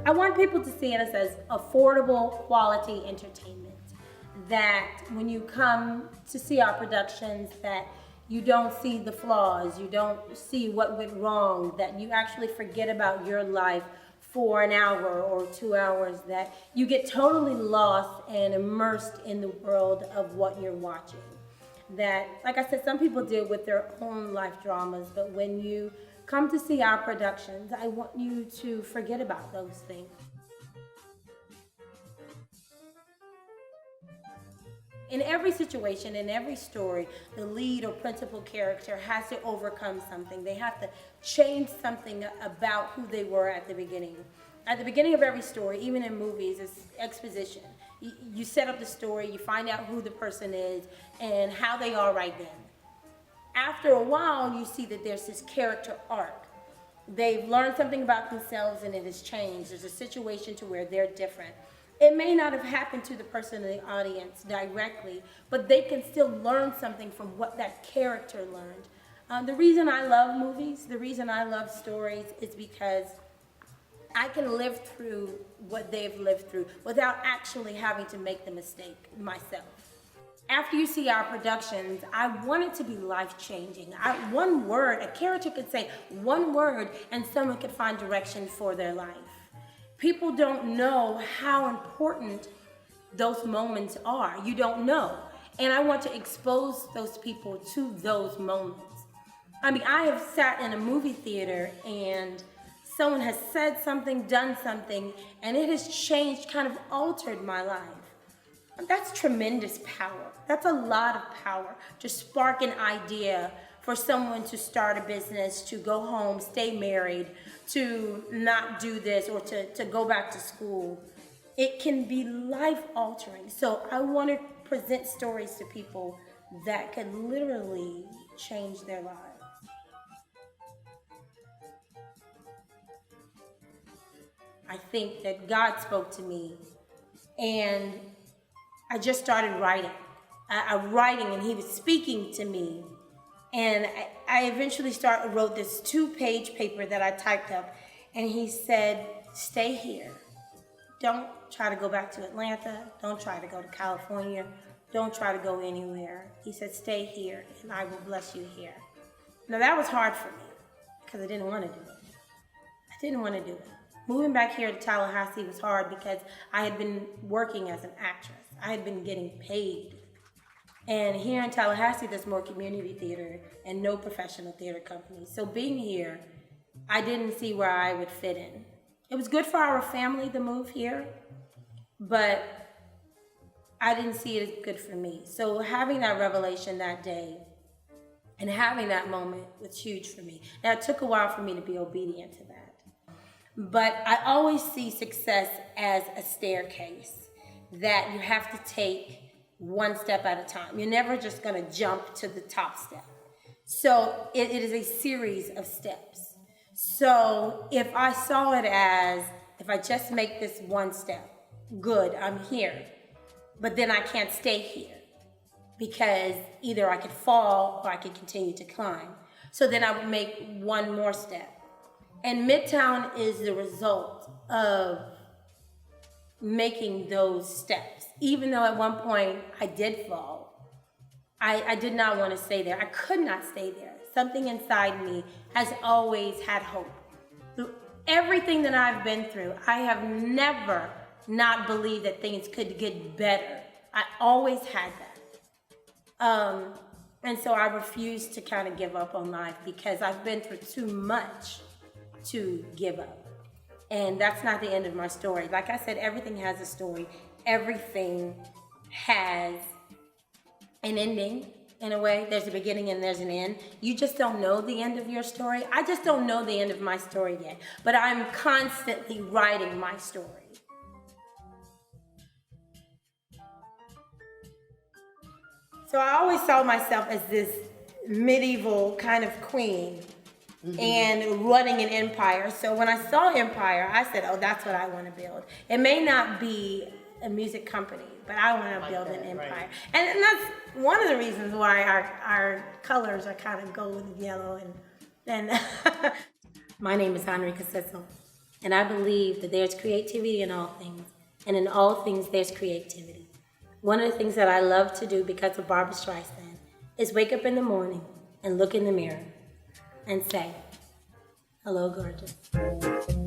I want people to see us as affordable, quality entertainment. That when you come to see our productions, that you don't see the flaws, you don't see what went wrong, that you actually forget about your life for an hour or 2 hours, that you get totally lost and immersed in the world of what you're watching. That, like I said, some people deal with their own life dramas, but when you come to see our productions, I want you to forget about those things. In every situation, in every story, the lead or principal character has to overcome something. They have to change something about who they were at the beginning. At the beginning of every story, even in movies, it's exposition. You set up the story, you find out who the person is and how they are right then. After a while, you see that there's this character arc. They've learned something about themselves and it has changed. There's a situation to where they're different. It may not have happened to the person in the audience directly, but they can still learn something from what that character learned. The reason I love movies, the reason I love stories is because I can live through what they've lived through without actually having to make the mistake myself. After you see our productions, I want it to be life-changing. One word, a character could say one word and someone could find direction for their life. People don't know how important those moments are. You don't know. And I want to expose those people to those moments. I mean, I have sat in a movie theater and someone has said something, done something, and it has changed, kind of altered my life. That's tremendous power. That's a lot of power to spark an idea for someone to start a business, to go home, stay married, to not do this, or to go back to school. It can be life-altering. So I want to present stories to people that can literally change their lives. I think that God spoke to me, and I just started writing. I'm writing, and He was speaking to me. And I eventually wrote this 2-page paper that I typed up, and He said, stay here. Don't try to go back to Atlanta. Don't try to go to California. Don't try to go anywhere. He said, stay here, and I will bless you here. Now, that was hard for me because I didn't want to do it. I didn't want to do it. Moving back here to Tallahassee was hard because I had been working as an actress. I had been getting paid. And here in Tallahassee, there's more community theater and no professional theater companies. So being here, I didn't see where I would fit in. It was good for our family to move here, but I didn't see it as good for me. So having that revelation that day and having that moment was huge for me. Now, it took a while for me to be obedient to that. But I always see success as a staircase that you have to take one step at a time. You're never just going to jump to the top step. So it is a series of steps. So if I saw it as, if I just make this one step, good, I'm here. But then I can't stay here because either I could fall or I could continue to climb. So then I would make one more step. And Midtown is the result of making those steps. Even though at one point I did fall, I did not want to stay there. I could not stay there. Something inside me has always had hope. Through everything that I've been through, I have never not believed that things could get better. I always had that. And so I refused to kind of give up on life because I've been through too much to give up. And that's not the end of my story. Like I said, everything has a story. Everything has an ending in a way. There's a beginning and there's an end. You just don't know the end of your story. I just don't know the end of my story yet. But I'm constantly writing my story. So I always saw myself as this medieval kind of queen. Mm-hmm. And running an empire. So when I saw empire, I said, oh, that's what I want to build. It may not be a music company, but I want to build an empire. Right. And that's one of the reasons why our colors are kind of gold and yellow. And my name is Enrika Sissle, and I believe that there's creativity in all things, and in all things there's creativity. One of the things that I love to do because of Barbra Streisand is wake up in the morning and look in the mirror and say, hello, gorgeous.